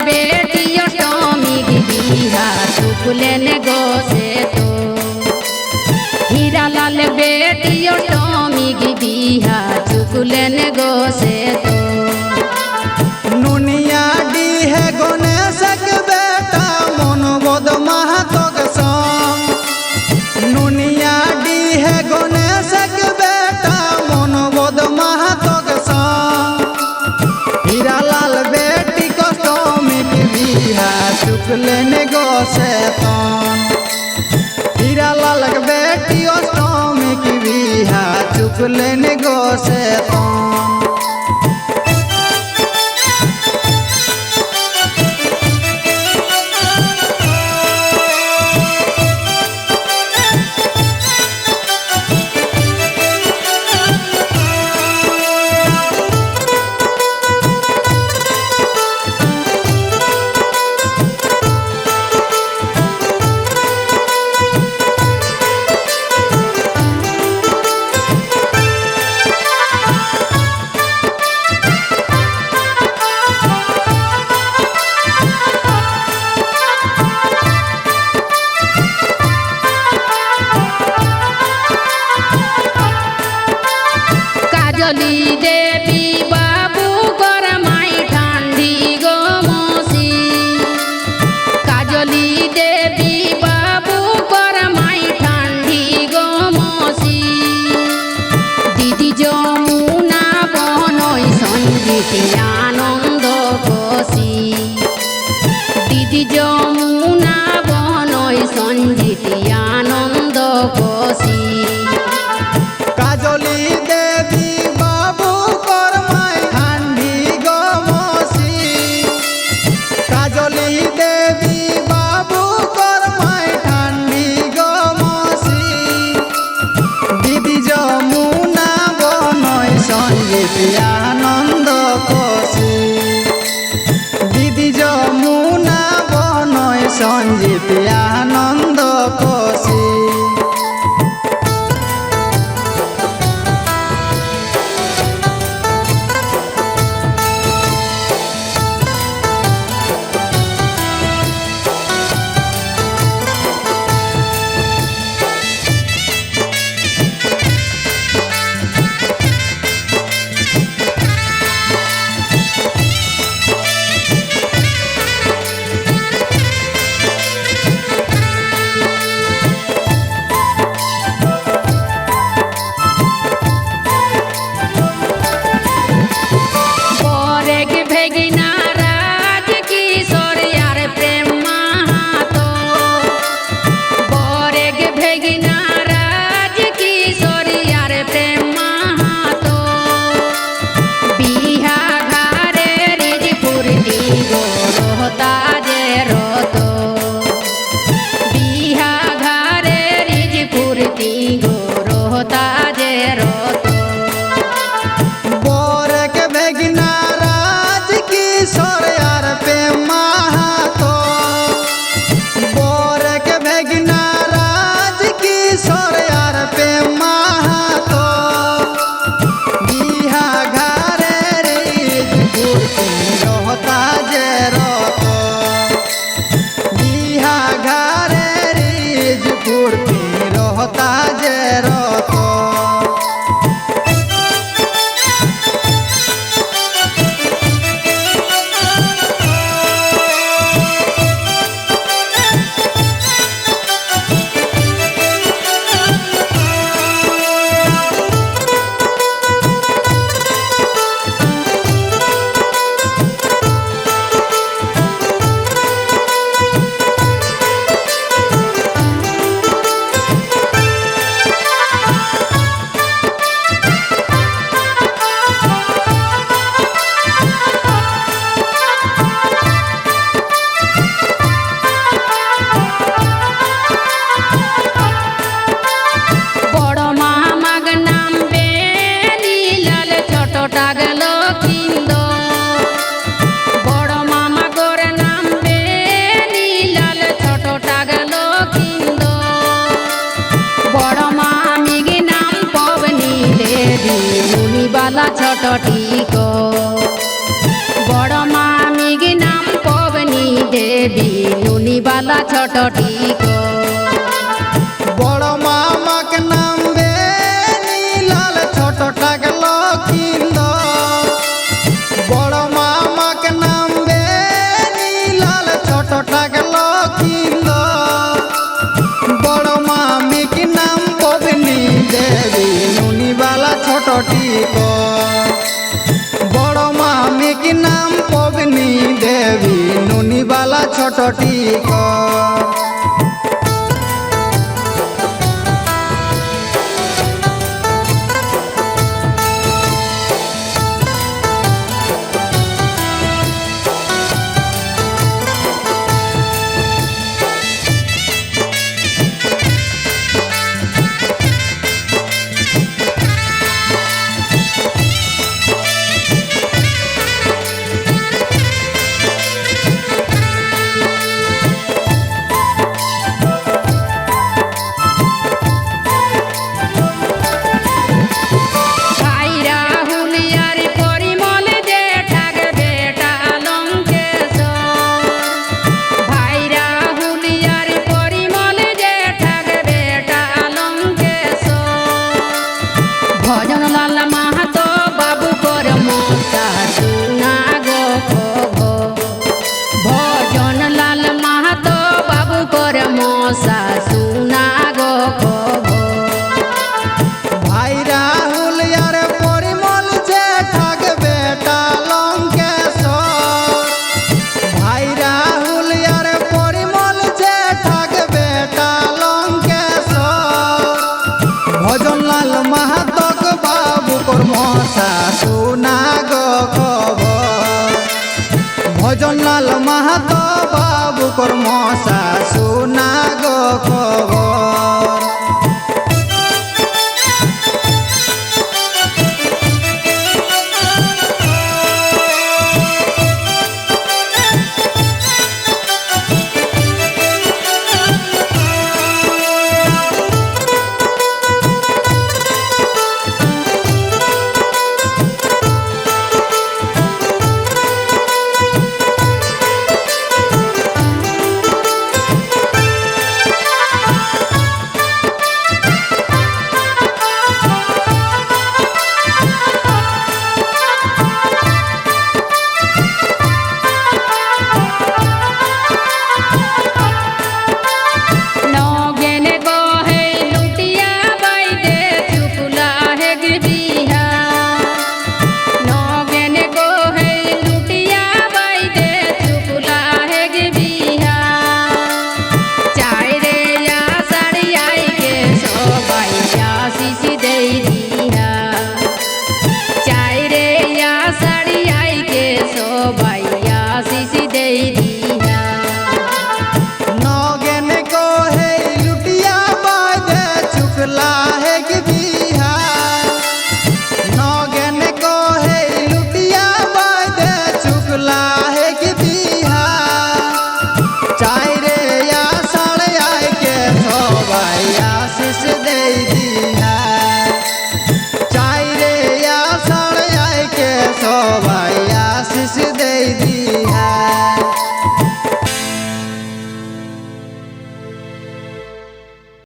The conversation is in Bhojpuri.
बेटी अष्टमी बिहा चुकलेन गो से तो हीरा लाल बेटी अष्टमी बिहा चुकलेन गो से तो नुनिया डी है गणेश के बेटा मनोबद महतो के संग नुनिया डी है गणेश के बेटा मनोबद महतो के संग हीरा लाल बेटी अष्टमी बिहा चुकलेन गो से तो हीरा लाल के बेटी अष्टमी बिहा चुकलेन गो से तो काजली देवी बाबू गरमाई ठांडी गो मौसी काजली देवी बाबू गरमाई ठांडी गो मौसी दीदी जमुना बनई संगीत आनंद कोसी दीदी जमुना बनई संगीत आनंद कोसी काजली देवी बाबू करमाई ठांडी गो मौसी काजली देवी बाबू करमाई ठांडी गो मौसी दीदी जमुना बनई संगीत आनंद कोसी दीदी जमुना बनई संगीत आनंद कोसी वाला छटटी को बड़ मामी के नाम पवनी ছোটটি গো। বড় মামাকে নামবে নীলাল ছোটটাক লক্ষিন্দ। বড় মামাকে নামবে নীলাল ছোটটাক লক্ষিন্দ। বড় মামিকে নাম পবনী দেবী নুনিবালা ছোটটি গো। বড় মামিকে নাম পবনী দেবী নুনিবালা ছোটটি গো। ভজন লাল মাহাতো বাবু কর মশা শুনা গো খো। ভজন লাল মাহাতো বাবু কর মশা শুনা গো খো। ভাই রাহুল আর পরিমল যে ঠাক বেটা লঙ্কেশ্বর। ভাই রাহুল আর পরিমল যে ঠাক বেটা লঙ্কেশ্বর। ভজন লাল মাহাতক বাবু কর মশা শুনা গো খবর। ভজন লাল মাহাতো বাবু কর মশা